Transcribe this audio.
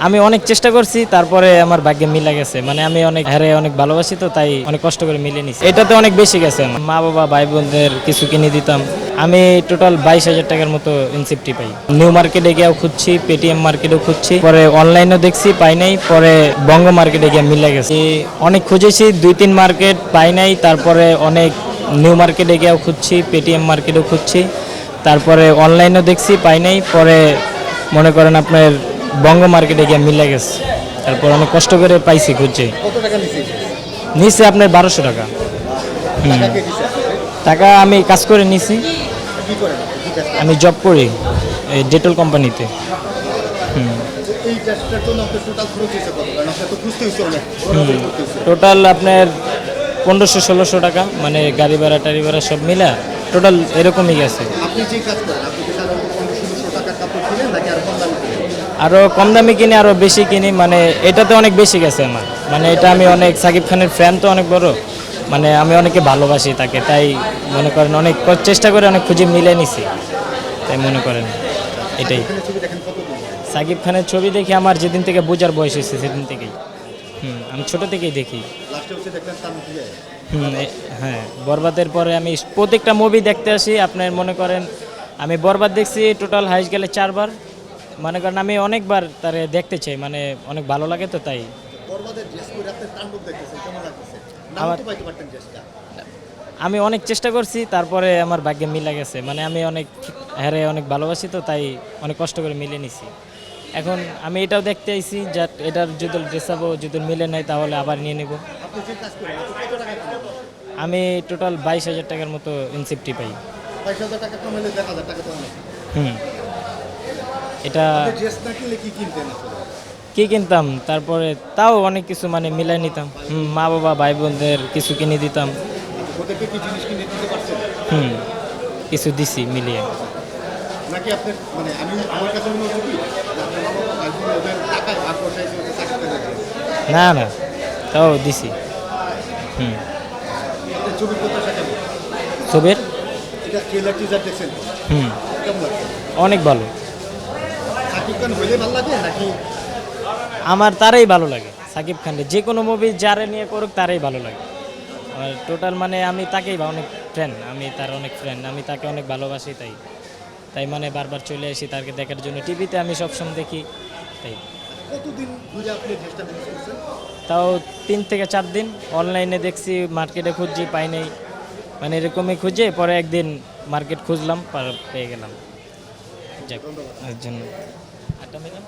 আমি অনেক চেষ্টা করছি, তারপরে আমার ভাগ্যে মিলে গেছে। মানে আমি অনেক অনেক ভালোবাসি, তো তাই অনেক কষ্ট করে মিলিয়ে নিছি। এটাতে অনেক বেশি গেছে আমার। মা বাবা ভাই বোনদের কিছু কিনে দিতাম। আমি টোটাল 22,000 টাকার মতো ইনসেপ্টি পাই। নিউ মার্কেটে গিয়েও খুঁজছি, পেটিএম মার্কেটেও খুঁজছি, পরে অনলাইনেও দেখছি পাই নাই, পরে বঙ্গ মার্কেটে গিয়ে মিলে গেছে। অনেক খুঁজেছি, 2-3 মার্কেট পাই নাই, তারপরে অনেক নিউ মার্কেটে গিয়েও খুঁজছি, পেটিএম মার্কেটেও খুঁজছি, তারপরে অনলাইনেও দেখছি পাই নাই, পরে মনে করেন আপনার বঙ্গ মার্কেটে গিয়ে মিলে গেছে। তারপর অনেক কষ্ট করে পাইছি খুঁজছে। কত টাকা নিছে? নিচে আপনার 1200 টাকা। টাকা কে দিছে আপনাকে? টাকা আমি কাজ করে নিছি। কি করেন আপনি? কি কাজ করেন? আমি জব করি এই ডেটল কোম্পানিতে। তো এই কাজটার জন্য আপনার টোটাল খরচ হয়েছে কত? কারণ আপনার তো খুঁজতে হয়েছে অনেক, ঘোরাঘুরি করতে হয়েছে। টোটাল আপনার 1500-1600 টাকা, মানে গাড়ি ভাড়া টাড়ি ভাড়া সব মিলা টোটাল এরকমই গেছে। আপনি যে কাজ করেন, আপনি কি সাধারণত 1500-1600 টাকার কাপড় কিনেন নাকি আরো কম দামে কিনেন? আরও কম দামি কিনি, আরও বেশি কিনি, মানে এটাতে অনেক বেশি গেছে আমার। মানে এটা আমি অনেক সাকিব খানের ফ্যান, তো অনেক বড়, মানে আমি অনেকে ভালোবাসি তাকে, তাই মনে করেন অনেক চেষ্টা করে অনেক খুঁজে মিলে নিছি, তাই মনে করেন এটাই। এখানে ছবি দেখেন কতদিন? সাকিব খানের ছবি দেখি আমার যেদিন থেকে বোঝার বয়স হয়েছে সেদিন থেকেই। আমি ছোট থেকেই দেখি। লাস্টে হচ্ছে দেখলেন তার মুখে। হ্যাঁ, বরবাদের পরে আমি প্রত্যেকটা মুভি দেখতে আসি। আপনার মনে করেন আমি বরবাদ দেখছি টোটাল হাইস গেলে 4 বার। মনে করেন আমি অনেকবার তারে দেখতে চাই, মানে অনেক ভালো লাগে, তো তাই। বরবাদের ড্রেস পরে আপনি তাণ্ডব দেখতেছেন, কেমন লাগতেছে? নাম আমার তো পাইতে পারতেন ড্রেসটা। আমি অনেক চেষ্টা করছি, তারপরে আমার ভাগ্যে মিলে গেছে। মানে আমি অনেক অনেক ভালোবাসি, তো তাই অনেক কষ্ট করে মিলে নিছি। এখন আমি এটাও দেখতে আইছি যে এটার যদি ড্রেস আপও যদি মিলে নাই, তাহলে আবার নিয়ে নেব। আপনি যে কাজ করেন, আপনি কত টাকা কিনেন? আমি টোটাল 22,000 টাকার মতো ইনসেপ্টি পাই। 22,000 টাকা কমাইলে 10,000 টাকা তো অনেক। হুম এটা আপনি ড্রেস না কিনলে কি কিনতেন আসলে? কি কিনতাম, তারপরে তাও অনেক কিছু মানে মিলাই নিতাম। মা বাবা ভাই বোনদের কিছু কিনে দিতাম। ওদেরকে কি জিনিস কিনে দিতে পারছেন? হুম কিছু দিছি মিলিয়ে। নাকি আপনার মানে আমার কাছে মনে হচ্ছে কি যে আপনার মা বাবা ভাই বোন ওদের টাকায় ভাগ বসাইছে, ওদের চাকরিতে দিয়েছে। না না, তাও দিছি। হুম আপনার ছবির প্রত্যাশা কেমন? ছবির এটা ট্রেলার টিজার দেখছেন তো? হুম কেমন লাগছে? অনেক ভালো। সাকিব খান হইলে ভালো লাগে নাকি? আমার তারাই ভালো লাগে, সাকিব খানের যে কোনো মুভি যারে নিয়ে করুক তারাই ভালো লাগে। আর টোটাল মানে আমি তাকেই অনেক ফ্রেন্ড, আমি তার অনেক ফ্রেন্ড, আমি তাকে অনেক ভালোবাসি, তাই তাই মানে বারবার চলে আসি তাকে দেখার জন্য। টিভিতে আমি সবসময় দেখি, তাই। কতদিন ঘুরে আপনি ড্রেসটা মিস করছেন? তাও 3 থেকে 4 দিন। অনলাইনে দেখছি, মার্কেটে খুঁজছি পাই নাই, মানে এরকমই খুঁজে পরে একদিন মার্কেট খুঁজলাম, পেয়ে গেলাম। যাক, এর জন্য 8টা মিনিট।